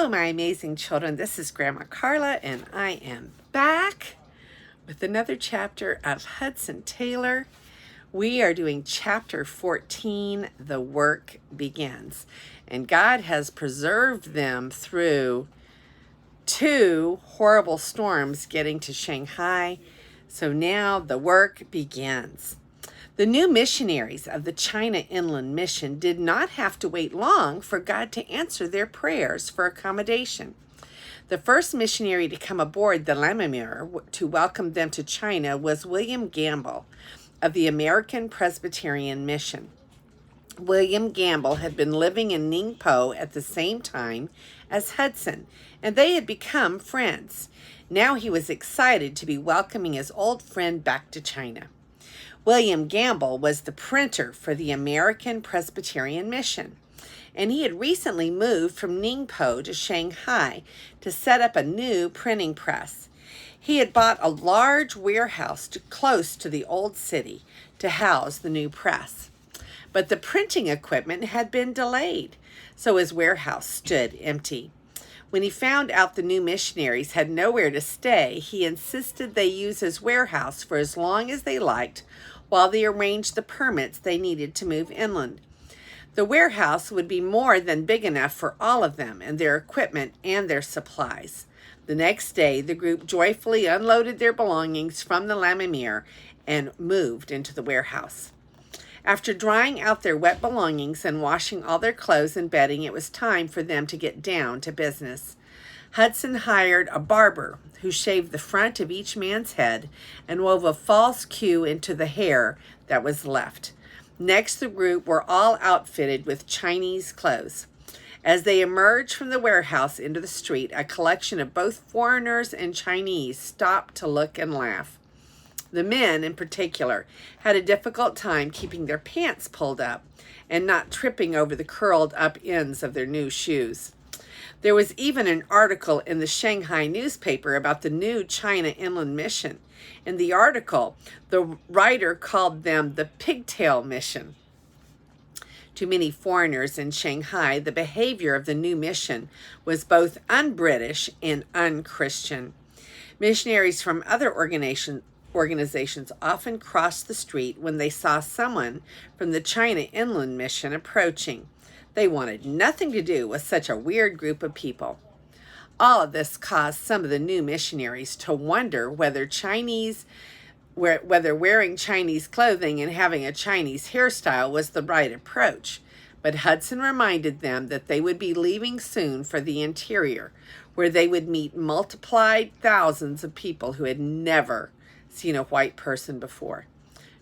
Hello, my amazing children. This is Grandma Carla, and I am back with another chapter of Hudson Taylor. We are doing chapter 14, The Work Begins. And God has preserved them through 2 horrible storms getting to Shanghai. So now the work begins. The new missionaries of the China Inland Mission did not have to wait long for God to answer their prayers for accommodation. The first missionary to come aboard the Lammermuir to welcome them to China was William Gamble of the American Presbyterian Mission. William Gamble had been living in Ningpo at the same time as Hudson, and they had become friends. Now he was excited to be welcoming his old friend back to China. William Gamble was the printer for the American Presbyterian Mission, and he had recently moved from Ningpo to Shanghai to set up a new printing press. He had bought a large warehouse close to the old city to house the new press. But the printing equipment had been delayed, so his warehouse stood empty. When he found out the new missionaries had nowhere to stay, he insisted they use his warehouse for as long as they liked while they arranged the permits they needed to move inland. The warehouse would be more than big enough for all of them and their equipment and their supplies. The next day, the group joyfully unloaded their belongings from the Lammermuir and moved into the warehouse. After drying out their wet belongings and washing all their clothes and bedding, it was time for them to get down to business. Hudson hired a barber who shaved the front of each man's head and wove a false queue into the hair that was left. Next, the group were all outfitted with Chinese clothes. As they emerged from the warehouse into the street, a collection of both foreigners and Chinese stopped to look and laugh. The men, in particular, had a difficult time keeping their pants pulled up and not tripping over the curled up ends of their new shoes. There was even an article in the Shanghai newspaper about the new China Inland Mission. In the article, the writer called them the Pigtail Mission. To many foreigners in Shanghai, the behavior of the new mission was both un-British and un-Christian. Missionaries from other organizations often crossed the street when they saw someone from the China Inland Mission approaching. They wanted nothing to do with such a weird group of people. All of this caused some of the new missionaries to wonder whether wearing Chinese clothing and having a Chinese hairstyle was the right approach. But Hudson reminded them that they would be leaving soon for the interior, where they would meet multiplied thousands of people who had never seen a white person before.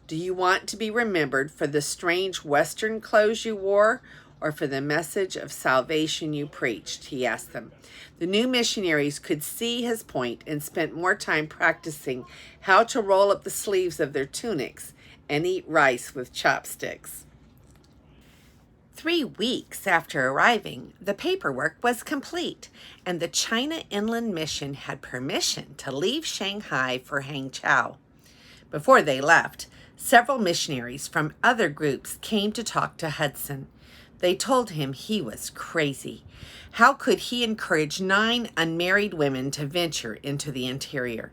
Do you want to be remembered for the strange Western clothes you wore, or for the message of salvation you preached? He asked them. The new missionaries could see his point and spent more time practicing how to roll up the sleeves of their tunics and eat rice with chopsticks. 3 weeks after arriving, the paperwork was complete, and the China Inland Mission had permission to leave Shanghai for Hangzhou. Before they left, several missionaries from other groups came to talk to Hudson. They told him he was crazy. How could he encourage 9 unmarried women to venture into the interior?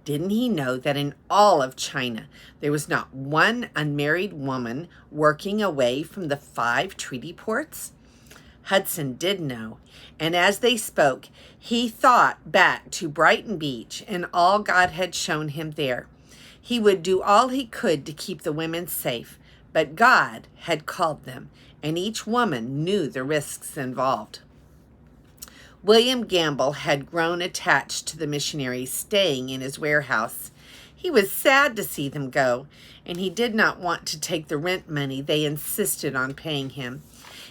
Didn't he know that in all of China, there was not one unmarried woman working away from the 5 treaty ports? Hudson did know, and as they spoke, he thought back to Brighton Beach and all God had shown him there. He would do all he could to keep the women safe, but God had called them, and each woman knew the risks involved. William Gamble had grown attached to the missionaries staying in his warehouse. He was sad to see them go, and he did not want to take the rent money they insisted on paying him.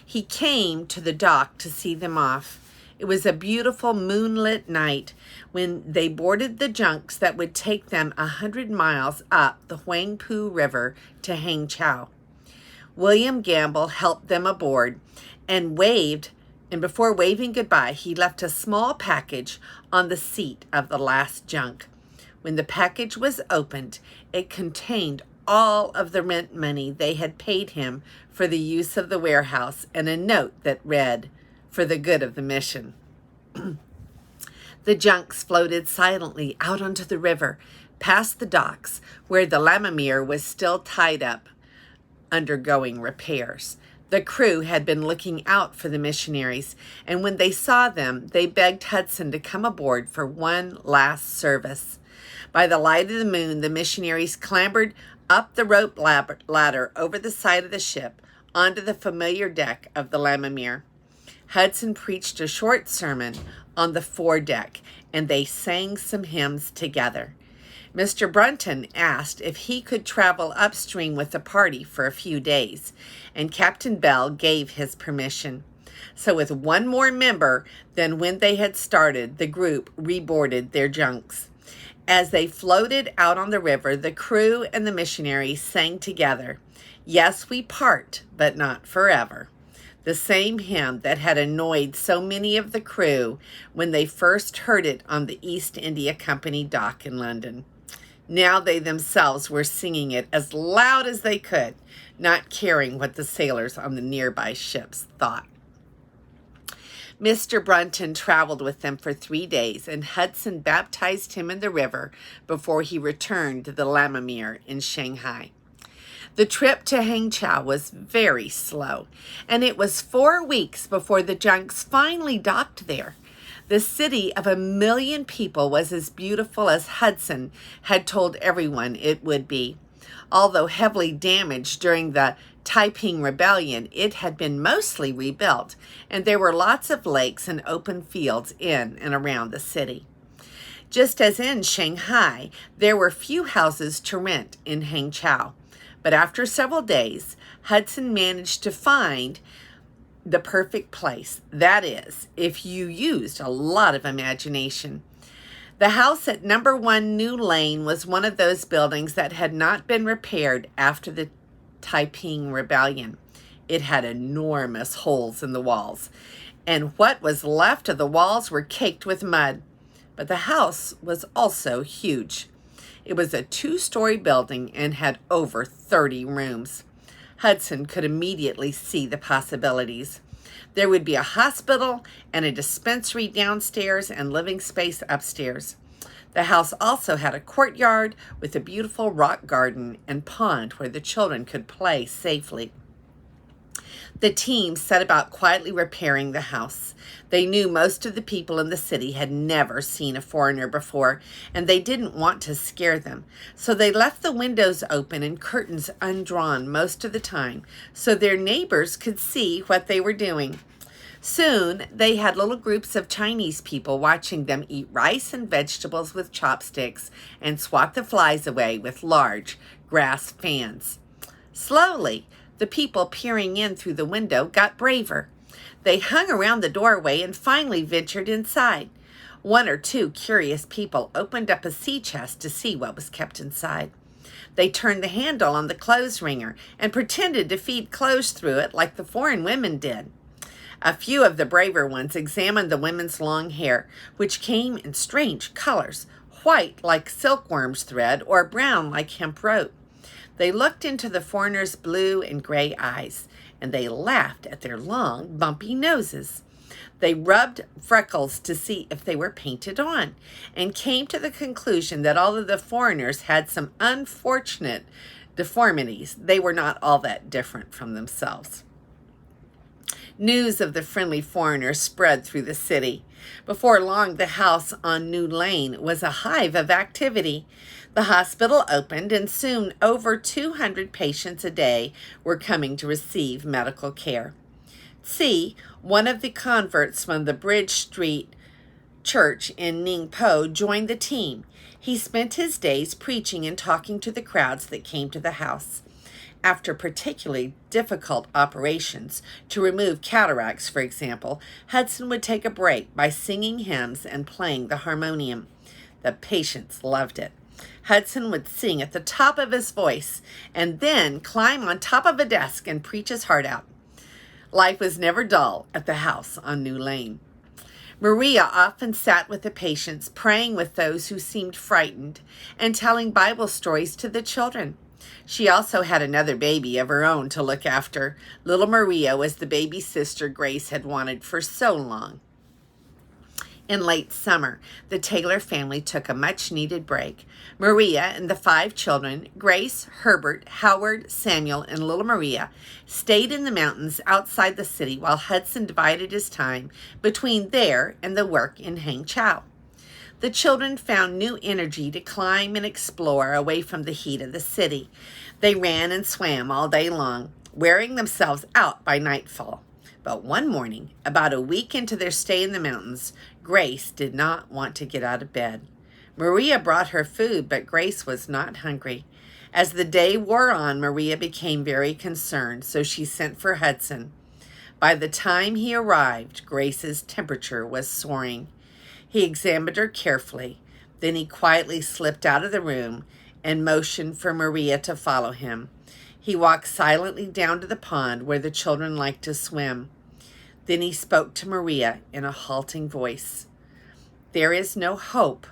He came to the dock to see them off. It was a beautiful moonlit night when they boarded the junks that would take them 100 miles up the Huangpu River to Hangzhou. William Gamble helped them aboard and before waving goodbye, he left a small package on the seat of the last junk. When the package was opened, it contained all of the rent money they had paid him for the use of the warehouse and a note that read, "For the good of the mission." The junks floated silently out onto the river, past the docks, where the Lammermuir was still tied up, undergoing repairs. The crew had been looking out for the missionaries, and when they saw them, they begged Hudson to come aboard for one last service. By the light of the moon, the missionaries clambered up the rope ladder over the side of the ship onto the familiar deck of the Lammermuir. Hudson preached a short sermon on the foredeck, and they sang some hymns together. Mr. Brunton asked if he could travel upstream with the party for a few days, and Captain Bell gave his permission. So with one more member than when they had started, the group reboarded their junks. As they floated out on the river, the crew and the missionaries sang together, "Yes, we part, but not forever," the same hymn that had annoyed so many of the crew when they first heard it on the East India Company dock in London. Now they themselves were singing it as loud as they could, not caring what the sailors on the nearby ships thought. Mr. Brunton traveled with them for 3 days, and Hudson baptized him in the river before he returned to the Lammermuir in Shanghai. The trip to Hangzhou was very slow, and it was 4 weeks before the junks finally docked there. The city of 1 million people was as beautiful as Hudson had told everyone it would be. Although heavily damaged during the Taiping Rebellion, it had been mostly rebuilt, and there were lots of lakes and open fields in and around the city. Just as in Shanghai, there were few houses to rent in Hangzhou, but after several days, Hudson managed to find the perfect place. That is, if you used a lot of imagination. The house at number 1 New Lane was one of those buildings that had not been repaired after the Taiping Rebellion. It had enormous holes in the walls, and what was left of the walls were caked with mud. But the house was also huge. It was a 2-story building and had over 30 rooms. Hudson could immediately see the possibilities. There would be a hospital and a dispensary downstairs and living space upstairs. The house also had a courtyard with a beautiful rock garden and pond where the children could play safely. The team set about quietly repairing the house. They knew most of the people in the city had never seen a foreigner before, and they didn't want to scare them. So they left the windows open and curtains undrawn most of the time, so their neighbors could see what they were doing. Soon, they had little groups of Chinese people watching them eat rice and vegetables with chopsticks and swat the flies away with large grass fans. Slowly, the people peering in through the window got braver. They hung around the doorway and finally ventured inside. 1 or 2 curious people opened up a sea chest to see what was kept inside. They turned the handle on the clothes wringer and pretended to feed clothes through it like the foreign women did. A few of the braver ones examined the women's long hair, which came in strange colors, white like silkworm's thread or brown like hemp rope. They looked into the foreigners' blue and gray eyes, and they laughed at their long, bumpy noses. They rubbed freckles to see if they were painted on, and came to the conclusion that although the foreigners had some unfortunate deformities, they were not all that different from themselves. News of the friendly foreigners spread through the city. Before long, the house on New Lane was a hive of activity. The hospital opened, and soon over 200 patients a day were coming to receive medical care. Tsi, one of the converts from the Bridge Street Church in Ningpo, joined the team. He spent his days preaching and talking to the crowds that came to the house. After particularly difficult operations to remove cataracts, for example, Hudson would take a break by singing hymns and playing the harmonium. The patients loved it. Hudson would sing at the top of his voice and then climb on top of a desk and preach his heart out. Life was never dull at the house on New Lane. Maria often sat with the patients, praying with those who seemed frightened and telling Bible stories to the children. She also had another baby of her own to look after. Little Maria was the baby sister Grace had wanted for so long. In late summer, the Taylor family took a much-needed break. Maria and the 5 children, Grace, Herbert, Howard, Samuel, and little Maria, stayed in the mountains outside the city while Hudson divided his time between there and the work in Hangzhou. The children found new energy to climb and explore away from the heat of the city. They ran and swam all day long, wearing themselves out by nightfall. But one morning, about a week into their stay in the mountains, Grace did not want to get out of bed. Maria brought her food, but Grace was not hungry. As the day wore on, Maria became very concerned, so she sent for Hudson. By the time he arrived, Grace's temperature was soaring. He examined her carefully. Then he quietly slipped out of the room and motioned for Maria to follow him. He walked silently down to the pond where the children liked to swim. Then he spoke to Maria in a halting voice. "There is no hope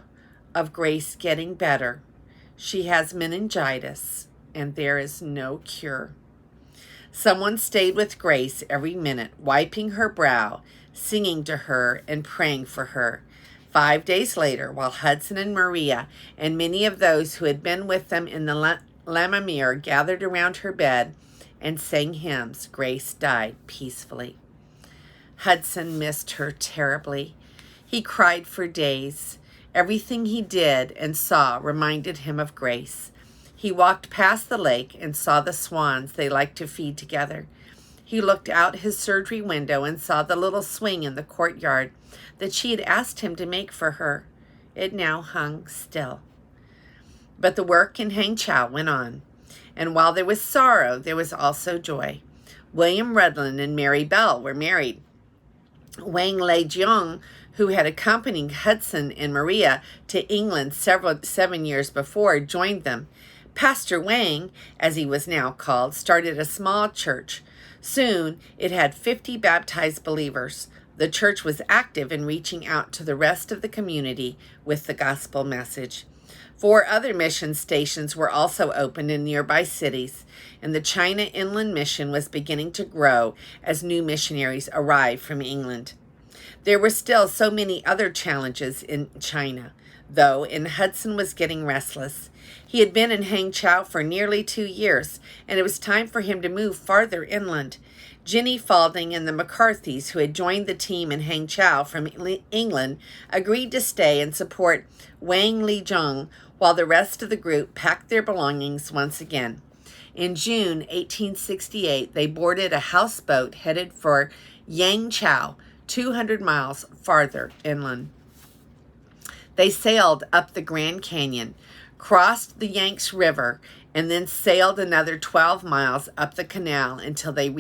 of Grace getting better. She has meningitis, and there is no cure." Someone stayed with Grace every minute, wiping her brow, singing to her, and praying for her. 5 days later, while Hudson and Maria and many of those who had been with them in the Lammermuir gathered around her bed and sang hymns, Grace died peacefully. Hudson missed her terribly. He cried for days. Everything he did and saw reminded him of Grace. He walked past the lake and saw the swans they liked to feed together. He looked out his surgery window and saw the little swing in the courtyard that she had asked him to make for her. It now hung still. But the work in Hangzhou went on, and while there was sorrow, there was also joy. William Rudlin and Mary Bell were married. Wang Leijiong, who had accompanied Hudson and Maria to England 7 years before, joined them. Pastor Wang, as he was now called, started a small church. Soon it had 50 baptized believers. The church was active in reaching out to the rest of the community with the gospel message. 4 other mission stations were also opened in nearby cities, and the China Inland Mission was beginning to grow as new missionaries arrived from England. There were still so many other challenges in China, though, and Hudson was getting restless. He had been in Hangzhou for nearly 2 years, and it was time for him to move farther inland. Jenny Falding and the McCarthys, who had joined the team in Hangzhou from England, agreed to stay and support Wang Lijong while the rest of the group packed their belongings once again. In June 1868, they boarded a houseboat headed for Yangzhou, 200 miles farther inland. They sailed up the Grand Canyon, crossed the Yangtze River, and then sailed another 12 miles up the canal until they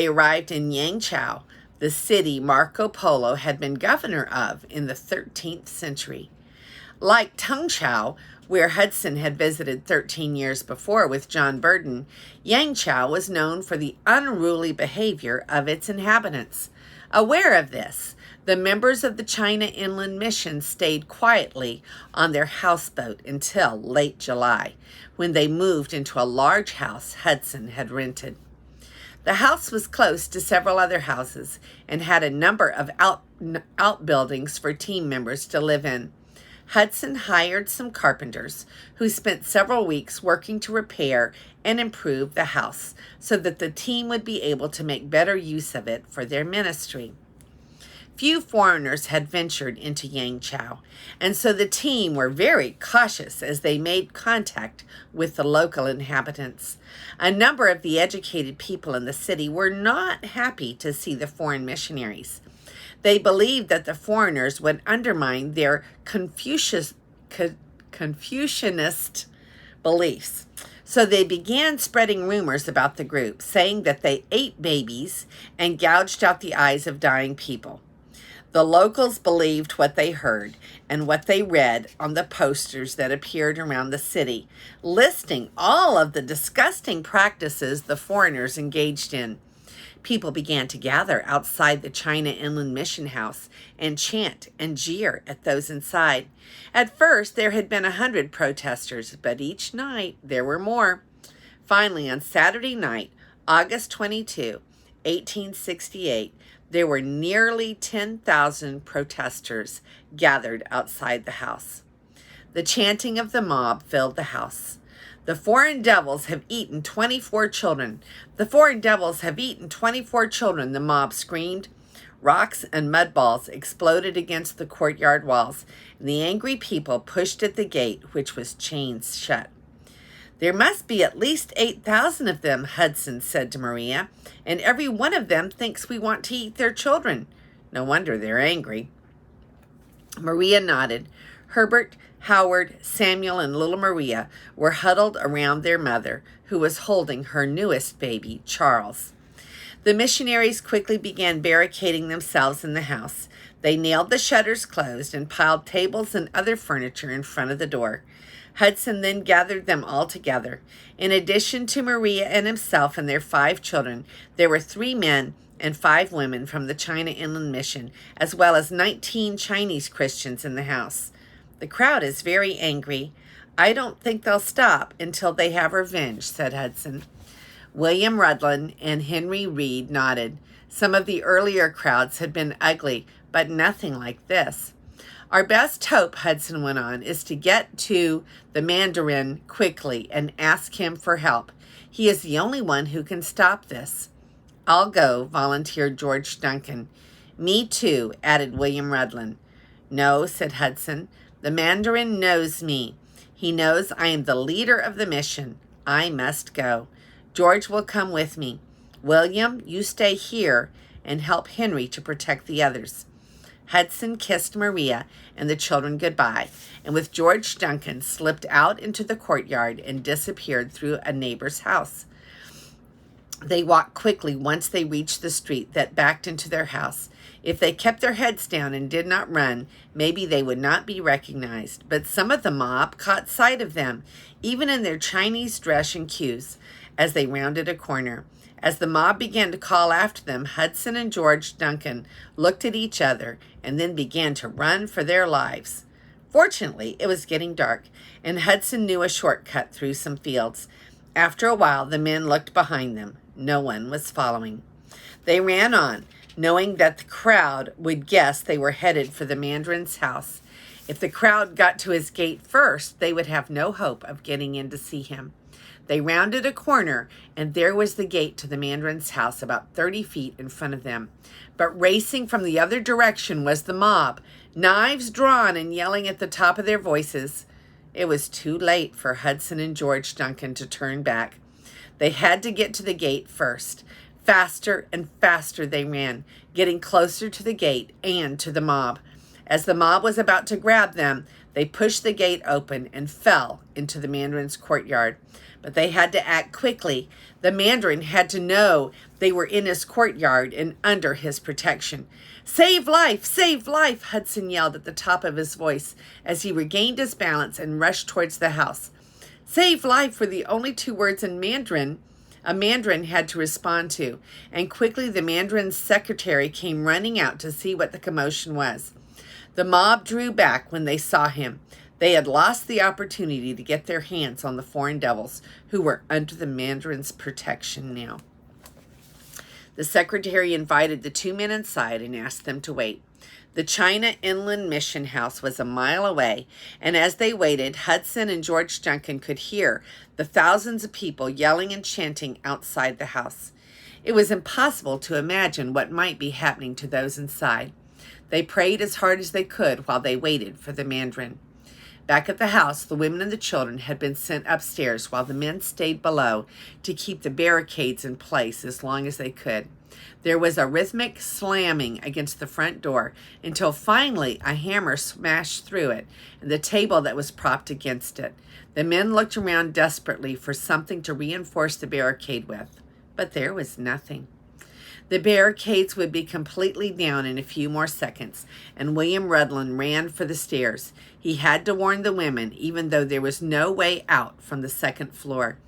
arrived in Yangzhou, the city Marco Polo had been governor of in the 13th century. Like Tungchau, where Hudson had visited 13 years before with John Burden, Yangzhou was known for the unruly behavior of its inhabitants. Aware of this, the members of the China Inland Mission stayed quietly on their houseboat until late July, when they moved into a large house Hudson had rented. The house was close to several other houses and had a number of outbuildings for team members to live in. Hudson hired some carpenters who spent several weeks working to repair and improve the house so that the team would be able to make better use of it for their ministry. Few foreigners had ventured into Yangzhou, and so the team were very cautious as they made contact with the local inhabitants. A number of the educated people in the city were not happy to see the foreign missionaries. They believed that the foreigners would undermine their Confucianist beliefs. So they began spreading rumors about the group, saying that they ate babies and gouged out the eyes of dying people. The locals believed what they heard and what they read on the posters that appeared around the city, listing all of the disgusting practices the foreigners engaged in. People began to gather outside the China Inland Mission House and chant and jeer at those inside. At first, there had been 100 protesters, but each night there were more. Finally, on Saturday night, August 22, 1868, There were nearly 10,000 protesters gathered outside the house. The chanting of the mob filled the house. The foreign devils have eaten 24 children. The foreign devils have eaten 24 children, the mob screamed. Rocks and mud balls exploded against the courtyard walls, and the angry people pushed at the gate, which was chained shut. There must be at least 8,000 of them, Hudson said to Maria, and every one of them thinks we want to eat their children. No wonder they're angry. Maria nodded. Herbert, Howard, Samuel, and little Maria were huddled around their mother, who was holding her newest baby, Charles. The missionaries quickly began barricading themselves in the house. They nailed the shutters closed and piled tables and other furniture in front of the door. Hudson then gathered them all together. In addition to Maria and himself and their 5 children, there were 3 men and 5 women from the China Inland Mission, as well as 19 Chinese Christians in the house. The crowd is very angry. I don't think they'll stop until they have revenge, said Hudson. William Rudlin and Henry Reed nodded. Some of the earlier crowds had been ugly, but nothing like this. Our best hope, Hudson went on, is to get to the Mandarin quickly and ask him for help. He is the only one who can stop this. I'll go, volunteered George Duncan. Me too, added William Rudlin. No, said Hudson. The Mandarin knows me. He knows I am the leader of the mission. I must go. George will come with me. William, you stay here and help Henry to protect the others. Hudson kissed Maria and the children goodbye, and with George Duncan slipped out into the courtyard and disappeared through a neighbor's house. They walked quickly once they reached the street that backed into their house. If they kept their heads down and did not run, maybe they would not be recognized. But some of the mob caught sight of them, even in their Chinese dress and queues, as they rounded a corner. As the mob began to call after them, Hudson and George Duncan looked at each other and then began to run for their lives. Fortunately, it was getting dark, and Hudson knew a shortcut through some fields. After a while, the men looked behind them. No one was following. They ran on, knowing that the crowd would guess they were headed for the Mandarin's house. If the crowd got to his gate first, they would have no hope of getting in to see him. They rounded a corner, and there was the gate to the Mandarin's house about 30 feet in front of them. But racing from the other direction was the mob, knives drawn and yelling at the top of their voices. It was too late for Hudson and George Duncan to turn back. They had to get to the gate first. Faster and faster they ran, getting closer to the gate and to the mob. As the mob was about to grab them, they pushed the gate open and fell into the Mandarin's courtyard. But they had to act quickly. The Mandarin had to know they were in his courtyard and under his protection. Save life, Hudson yelled at the top of his voice as he regained his balance and rushed towards the house. Save life were the only 2 words in Mandarin a Mandarin had to respond to, and quickly the Mandarin's secretary came running out to see what the commotion was. The mob drew back when they saw him. They had lost the opportunity to get their hands on the foreign devils who were under the Mandarin's protection now. The secretary invited the 2 men inside and asked them to wait. The China Inland Mission House was a mile away, and as they waited, Hudson and George Duncan could hear the thousands of people yelling and chanting outside the house. It was impossible to imagine what might be happening to those inside. They prayed as hard as they could while they waited for the Mandarin. Back at the house, the women and the children had been sent upstairs while the men stayed below to keep the barricades in place as long as they could. There was a rhythmic slamming against the front door until finally a hammer smashed through it and the table that was propped against it. The men looked around desperately for something to reinforce the barricade with, but there was nothing. The barricades would be completely down in a few more seconds, and William Rudlin ran for the stairs. He had to warn the women, even though there was no way out from the second floor.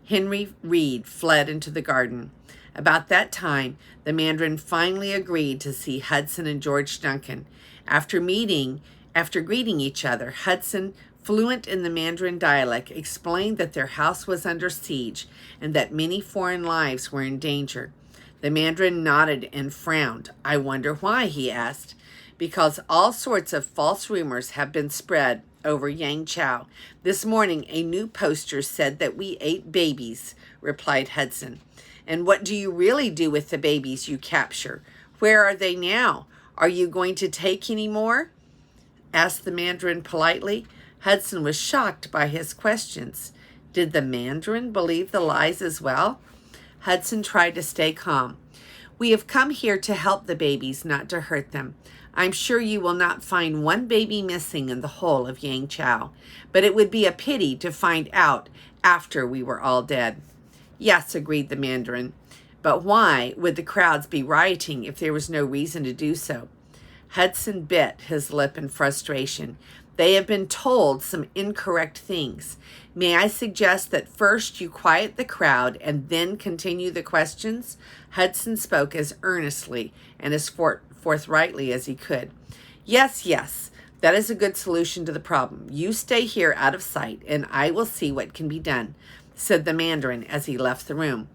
Henry Reed fled into the garden. About that time, the Mandarin finally agreed to see Hudson and George Duncan. After greeting each other, Hudson, fluent in the Mandarin dialect, explained that their house was under siege and that many foreign lives were in danger. The mandarin nodded and frowned. I wonder why, he asked. Because all sorts of false rumors have been spread over Yangchao. This morning, a new poster said that we ate babies, replied Hudson. And what do you really do with the babies you capture? Where are they now? Are you going to take any more? Asked the mandarin politely. Hudson was shocked by his questions. Did the mandarin believe the lies as well? Hudson tried to stay calm. We have come here to help the babies, not to hurt them. I'm sure you will not find one baby missing in the whole of Yangchao, but it would be a pity to find out after we were all dead. Yes, agreed the mandarin, but why would the crowds be rioting if there was no reason to do so? Hudson bit his lip in frustration. They have been told some incorrect things. May I suggest that first you quiet the crowd and then continue the questions? Hudson spoke as earnestly and as forthrightly as he could. Yes, that is a good solution to the problem. You stay here out of sight, and I will see what can be done, said the mandarin as he left the room.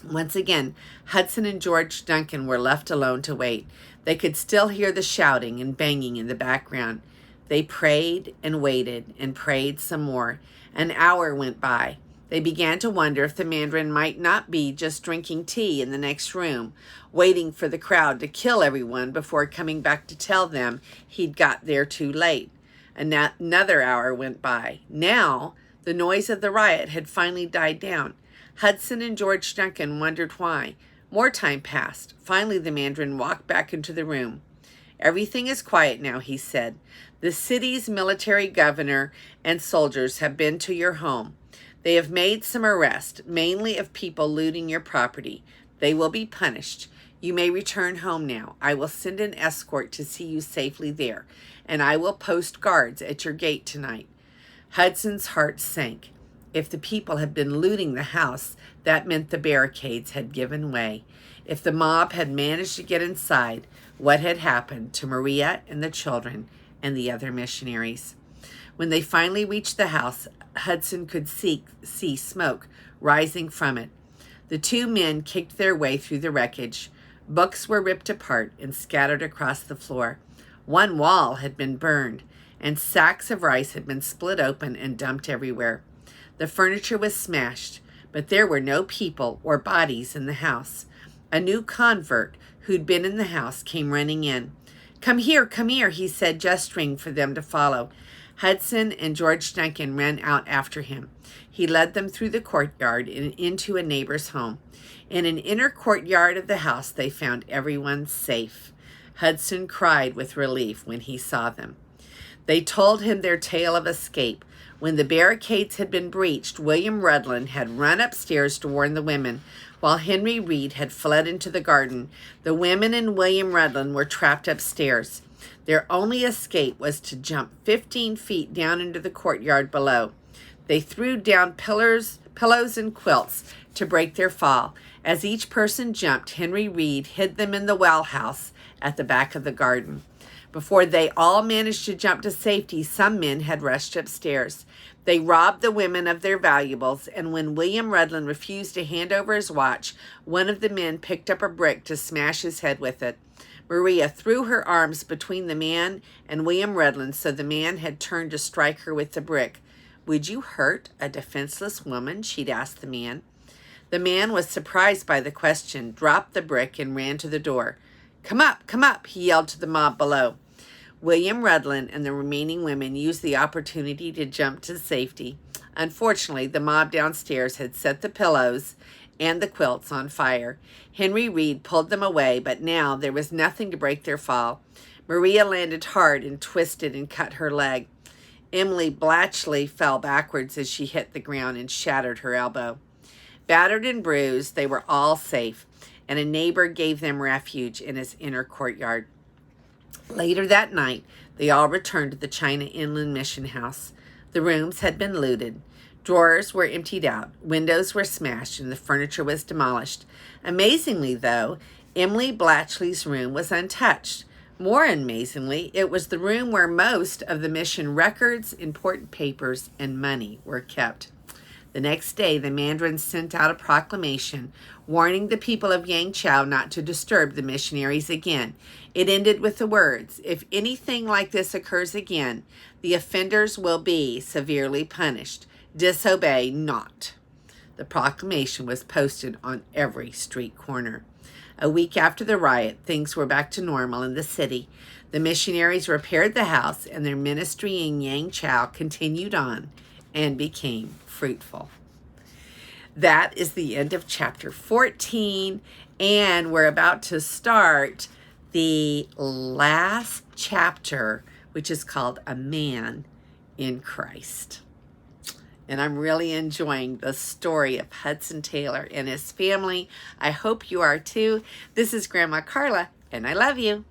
Once again, Hudson and George Duncan were left alone to wait. They could still hear the shouting and banging in the background. They prayed and waited and prayed some more. An hour went by. They began to wonder if the mandarin might not be just drinking tea in the next room, waiting for the crowd to kill everyone before coming back to tell them he'd got there too late. Another hour went by. Now, the noise of the riot had finally died down. Hudson and George Duncan wondered why. More time passed. Finally, the mandarin walked back into the room. Everything is quiet now, he said. The city's military governor and soldiers have been to your home. They have made some arrests, mainly of people looting your property. They will be punished. You may return home now. I will send an escort to see you safely there, and I will post guards at your gate tonight. Hudson's heart sank. If the people had been looting the house, that meant the barricades had given way. If the mob had managed to get inside, what had happened to Maria and the children and the other missionaries? When they finally reached the house, Hudson could see smoke rising from it. The two men kicked their way through the wreckage. Books were ripped apart and scattered across the floor. One wall had been burned, and sacks of rice had been split open and dumped everywhere. The furniture was smashed, but there were no people or bodies in the house. A new convert who'd been in the house came running in. Come here, he said, gesturing for them to follow. Hudson and George Duncan ran out after him. He led them through the courtyard and into a neighbor's home. In an inner courtyard of the house, they found everyone safe. Hudson cried with relief when he saw them. They told him their tale of escape. When the barricades had been breached, William Rudlin had run upstairs to warn the women, while Henry Reed had fled into the garden. The women and William Rudlin were trapped upstairs. Their only escape was to jump 15 feet down into the courtyard below. They threw down pillows and quilts to break their fall. As each person jumped, Henry Reed hid them in the well house at the back of the garden. Before they all managed to jump to safety, some men had rushed upstairs. They robbed the women of their valuables, and when William Rudlin refused to hand over his watch, one of the men picked up a brick to smash his head with it. Maria threw her arms between the man and William Rudlin, so the man had turned to strike her with the brick. Would you hurt a defenseless woman? She'd asked the man. The man was surprised by the question, dropped the brick, and ran to the door. Come up, he yelled to the mob below. William Rudlin and the remaining women used the opportunity to jump to safety. Unfortunately, the mob downstairs had set the pillows and the quilts on fire. Henry Reed pulled them away, but now there was nothing to break their fall. Maria landed hard and twisted and cut her leg. Emily Blatchley fell backwards as she hit the ground and shattered her elbow. Battered and bruised, they were all safe, and a neighbor gave them refuge in his inner courtyard. Later that night, they all returned to the China Inland Mission House. The rooms had been looted. Drawers were emptied out, windows were smashed, and the furniture was demolished. Amazingly, though, Emily Blatchley's room was untouched. More amazingly, it was the room where most of the mission records, important papers, and money were kept. The next day, the mandarins sent out a proclamation warning the people of Yangzhou not to disturb the missionaries again. It ended with the words, "If anything like this occurs again, the offenders will be severely punished. Disobey not." The proclamation was posted on every street corner. A week after the riot, things were back to normal in the city. The missionaries repaired the house, and their ministry in Yangzhou continued on and became fruitful. That is the end of chapter 14, and we're about to start the last chapter, which is called A Man in Christ. And I'm really enjoying the story of Hudson Taylor and his family. I hope you are too. This is Grandma Carla, and I love you.